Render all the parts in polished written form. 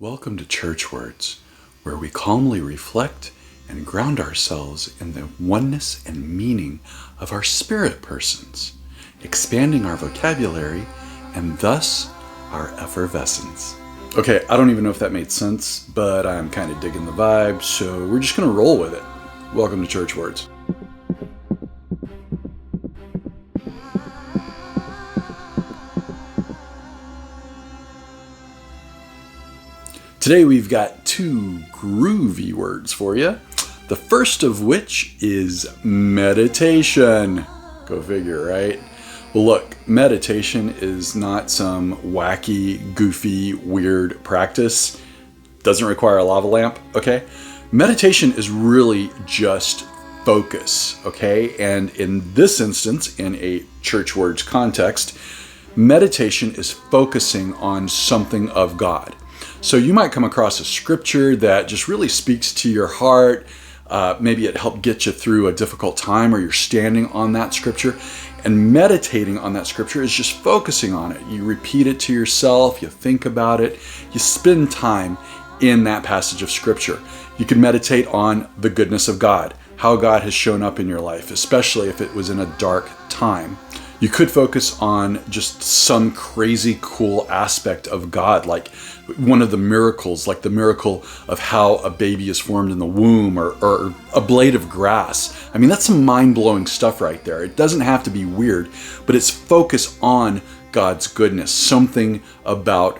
Welcome to Church Words, where we calmly reflect and ground ourselves in the oneness and meaning of our spirit persons, expanding our vocabulary and thus our effervescence. Okay, I don't even know if that made sense, but I'm kind of digging the vibe, so we're just going to roll with it. Welcome to Church Words. Today we've got two groovy words for you. The first of which is meditation. Go figure, right? Well, look, meditation is not some wacky, goofy, weird practice. Doesn't require a lava lamp, okay? Meditation is really just focus, okay? And in this instance, in a church words context, meditation is focusing on something of God. So you might come across a scripture that just really speaks to your heart. Maybe it helped get you through a difficult time, or you're standing on that scripture. And meditating on that scripture is just focusing on it. You repeat it to yourself, you think about it, you spend time in that passage of scripture. You can meditate on the goodness of God, how God has shown up in your life, especially if it was in a dark time. You could focus on just some crazy cool aspect of God, like one of the miracles, like the miracle of how a baby is formed in the womb, or a blade of grass. I mean, that's some mind-blowing stuff right there. It doesn't have to be weird, but it's focus on God's goodness, something about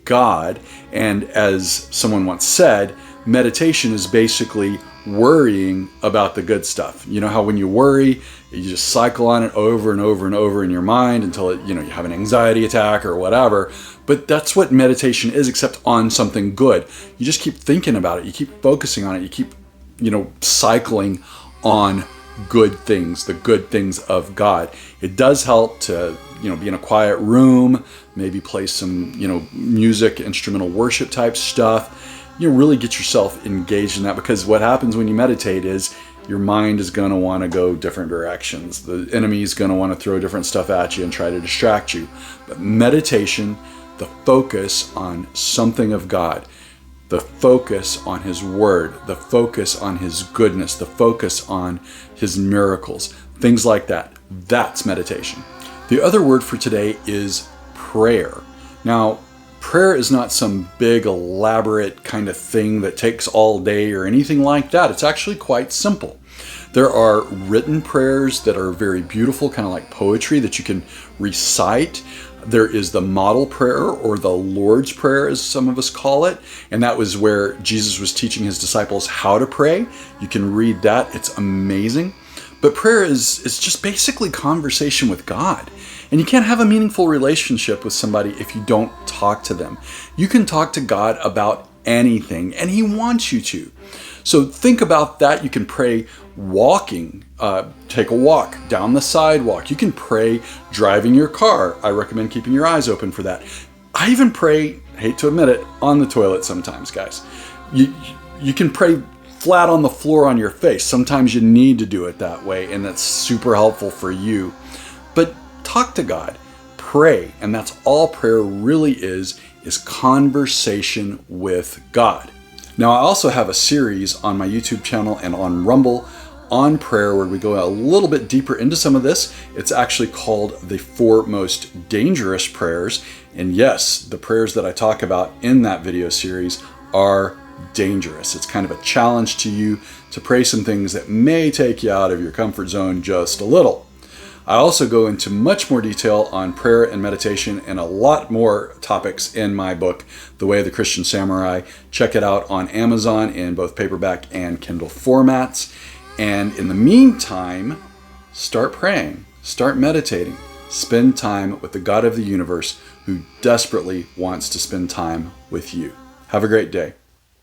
God. And as someone once said, meditation is basically worrying about the good stuff. You know how when you worry, you just cycle on it over and over and over in your mind until it, you have an anxiety attack or whatever. But that's what meditation is, except on something good. You just keep thinking about it. You keep focusing on it. You keep, cycling on good things, the good things of God. It does help to, be in a quiet room, maybe play some, music, instrumental worship type stuff. Really get yourself engaged in that, because what happens when you meditate is your mind is going to want to go different directions. The enemy is going to want to throw different stuff at you and try to distract you. But meditation, the focus on something of God, the focus on His Word, the focus on His goodness, the focus on His miracles, things like that. That's meditation. The other word for today is prayer. Now, prayer is not some big, elaborate kind of thing that takes all day or anything like that. It's actually quite simple. There are written prayers that are very beautiful, kind of like poetry that you can recite. There is the model prayer, or the Lord's Prayer, as some of us call it. And that was where Jesus was teaching His disciples how to pray. You can read that. It's amazing. But prayer is just basically conversation with God. And you can't have a meaningful relationship with somebody if you don't talk to them. You can talk to God about anything, and He wants you to. So think about that. You can pray walking, take a walk down the sidewalk. You can pray driving your car. I recommend keeping your eyes open for that. I even pray, hate to admit it, on the toilet sometimes, guys. You can pray flat on the floor on your face. Sometimes you need to do it that way, and that's super helpful for you. But talk to God, pray, and that's all prayer really is conversation with God. Now, I also have a series on my YouTube channel and on Rumble on prayer where we go a little bit deeper into some of this. It's actually called the 4 Most Dangerous Prayers. And yes, the prayers that I talk about in that video series are dangerous. It's kind of a challenge to you to pray some things that may take you out of your comfort zone just a little. I also go into much more detail on prayer and meditation and a lot more topics in my book, The Way of the Christian Samurai. Check it out on Amazon in both paperback and Kindle formats. And in the meantime, start praying, start meditating, spend time with the God of the universe who desperately wants to spend time with you. Have a great day.